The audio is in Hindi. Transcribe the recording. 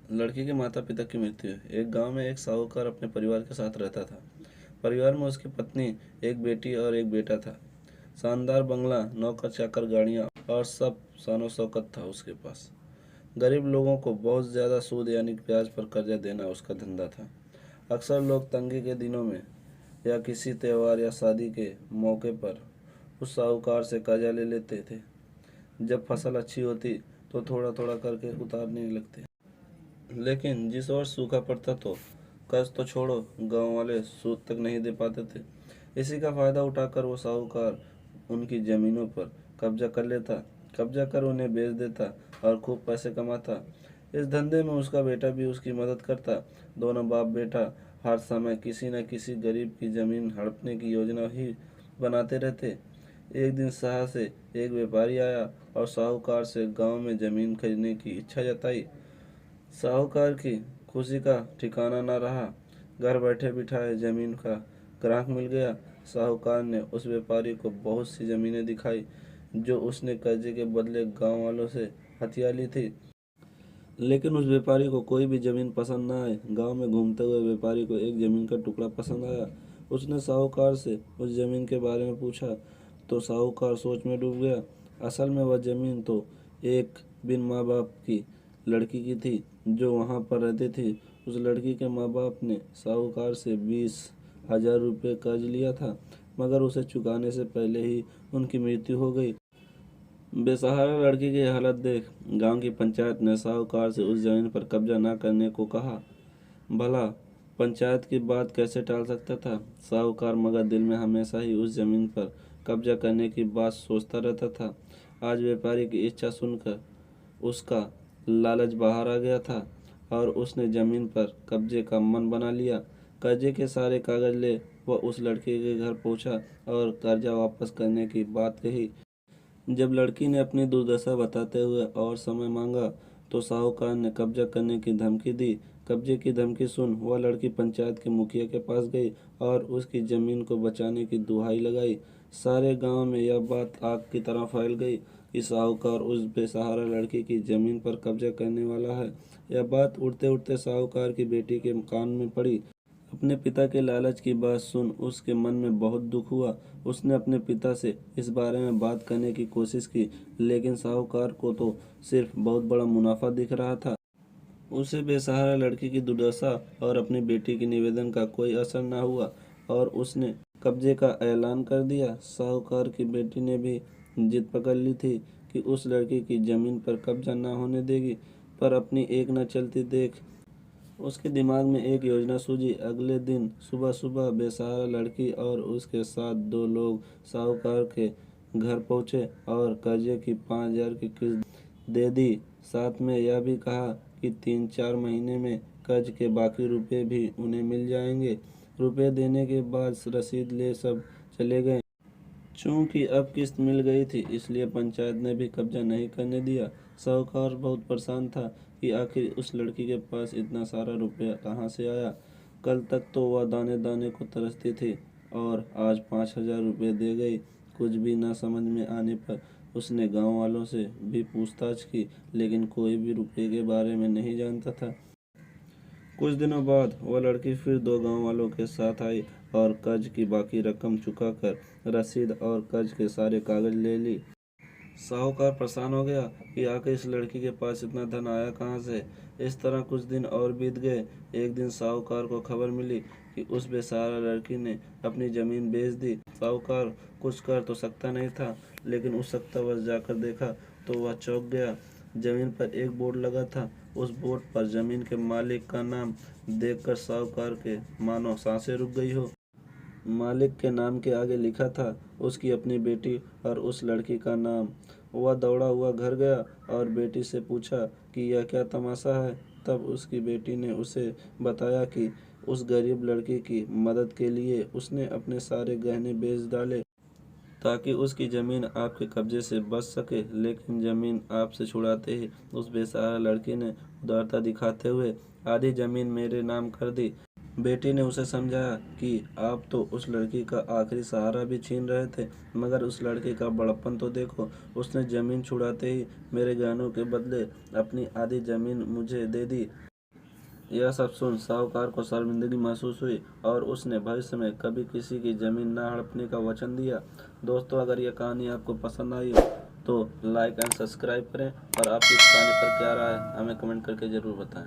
लड़की के माता पिता की मृत्यु। एक गांव में एक साहूकार अपने परिवार के साथ रहता था। परिवार में उसकी पत्नी, एक बेटी और एक बेटा था। शानदार बंगला, नौकर चाकर, गाड़ियां और सब शानो शौकत था उसके पास। गरीब लोगों को बहुत ज़्यादा सूद यानी कि ब्याज पर कर्जा देना उसका धंधा था। अक्सर लोग तंगी के दिनों में या किसी त्योहार या शादी के मौके पर उस साहूकार से कर्जा ले लेते थे। जब फसल अच्छी होती तो थोड़ा थोड़ा करके उतारने लगते, लेकिन जिस वर्ष सूखा पड़ता तो कर्ज तो छोड़ो, गांव वाले सूद तक नहीं दे पाते थे। इसी का फायदा उठाकर वो साहूकार उनकी जमीनों पर कब्जा कर लेता, कब्जा कर उन्हें बेच देता और खूब पैसे कमाता। इस धंधे में उसका बेटा भी उसकी मदद करता। दोनों बाप बेटा हर समय किसी न किसी गरीब की जमीन हड़पने की योजना ही बनाते रहते। एक दिन शहर से एक व्यापारी आया और साहूकार से गांव में जमीन खरीदने की इच्छा जताई। साहूकार की खुशी का ठिकाना न रहा। घर बैठे बिठाए जमीन का ग्राहक मिल गया। साहूकार ने उस व्यापारी को बहुत सी जमीनें दिखाई जो उसने कर्जे के बदले गांव वालों से हथिया ली थी। लेकिन उस व्यापारी को कोई भी जमीन पसंद न आई। गांव में घूमते हुए व्यापारी को एक जमीन का टुकड़ा पसंद आया। उसने साहूकार से उस जमीन के बारे में पूछा तो साहूकार सोच में डूब गया। असल में वह जमीन तो एक बिन माँ बाप की लड़की की थी जो वहां पर रहती थी। उस लड़की के माँ बाप ने साहूकार से 20,000 रुपये कर्ज लिया था, मगर उसे चुकाने से पहले ही उनकी मृत्यु हो गई। बेसहारा लड़की की हालत देख गांव की पंचायत ने साहूकार से उस जमीन पर कब्जा न करने को कहा। भला पंचायत की बात कैसे टाल सकता था साहूकार, मगर दिल में हमेशा ही उस जमीन पर कब्जा करने की बात सोचता रहता था। आज व्यापारी की इच्छा सुनकर उसका लालच बाहर आ गया था और उसने जमीन पर कब्जे का मन बना लिया। कर्जे के सारे कागज ले वह उस लड़के के घर पहुंचा और कर्जा वापस करने की बात कही। जब लड़की ने अपनी दुर्दशा बताते हुए और समय मांगा तो साहूकार ने कब्जा करने की धमकी दी। कब्जे की धमकी सुन वह लड़की पंचायत के मुखिया के पास गई और उसकी जमीन को बचाने की दुहाई लगाई। सारे गांव में यह बात आग की तरह फैल गई कि साहूकार उस बेसहारा लड़की की जमीन पर कब्जा करने वाला है। यह बात उड़ते उड़ते साहूकार की बेटी के कान में पड़ी। अपने पिता के लालच की बात सुन उसके मन में बहुत दुख हुआ। उसने अपने पिता से इस बारे में बात करने की कोशिश की, लेकिन साहूकार को तो सिर्फ बहुत बड़ा मुनाफा दिख रहा था। उसे बेसहारा लड़की की दुर्दशा और अपनी बेटी के निवेदन का कोई असर न हुआ और उसने कब्जे का ऐलान कर दिया। साहूकार की बेटी ने भी जिद पकड़ ली थी कि उस लड़की की जमीन पर कब्जा न होने देगी, पर अपनी एक न चलती देख उसके दिमाग में एक योजना सूझी। अगले दिन सुबह सुबह बेसहारा लड़की और उसके साथ दो लोग साहूकार के घर पहुंचे और कर्जे की 5,000 की किस्त दे दी। साथ में यह भी कहा कि 3-4 महीने में कर्ज के बाकी रुपए भी उन्हें मिल जाएंगे। रुपए देने के बाद रसीद ले सब चले गए। चूंकि अब किस्त मिल गई थी इसलिए पंचायत ने भी कब्जा नहीं करने दिया। साहूकार बहुत परेशान था कि आखिर उस लड़की के पास इतना सारा रुपया कहाँ से आया। कल तक तो वह दाने दाने को तरसती थी और आज 5,000 रुपये दे गई। कुछ भी ना समझ में आने पर उसने गांव वालों से भी पूछताछ की, लेकिन कोई भी रुपये के बारे में नहीं जानता था। कुछ दिनों बाद वह लड़की फिर दो गांव वालों के साथ आई और कर्ज की बाकी रकम चुकाकर रसीद और कर्ज के सारे कागज ले ली। साहूकार परेशान हो गया कि आखिर इस लड़की के पास इतना धन आया कहाँ से। इस तरह कुछ दिन और बीत गए। एक दिन साहूकार को खबर मिली कि उस बेसहारा लड़की ने अपनी जमीन बेच दी। साहूकार कुछ कर तो सकता नहीं था, लेकिन उस वक्त जाकर देखा तो वह चौंक गया। जमीन पर एक बोर्ड लगा था। उस बोर्ड पर जमीन के मालिक का नाम देखकर साहूकार के मानो सांसें रुक गई हो। मालिक के नाम के आगे लिखा था उसकी अपनी बेटी और उस लड़की का नाम। वह दौड़ा हुआ घर गया और बेटी से पूछा कि यह क्या तमाशा है। तब उसकी बेटी ने उसे बताया कि उस गरीब लड़की की मदद के लिए उसने अपने सारे गहने बेच डाले ताकि उसकी ज़मीन आपके कब्जे से बच सके। लेकिन ज़मीन आपसे छुड़ाते ही उस बेसहारा लड़की ने उदारता दिखाते हुए आधी ज़मीन मेरे नाम कर दी। बेटी ने उसे समझाया कि आप तो उस लड़की का आखिरी सहारा भी छीन रहे थे, मगर उस लड़के का बड़प्पन तो देखो। उसने ज़मीन छुड़ाते ही मेरे गहनों के बदले अपनी आधी ज़मीन मुझे दे दी। यह सब सुन साहूकार को शर्मिंदगी महसूस हुई और उसने भविष्य में कभी किसी की जमीन न हड़पने का वचन दिया। दोस्तों, अगर यह कहानी आपको पसंद आई हो तो लाइक एंड सब्सक्राइब करें और आपकी इस कहानी पर क्या राय है हमें कमेंट करके ज़रूर बताएं।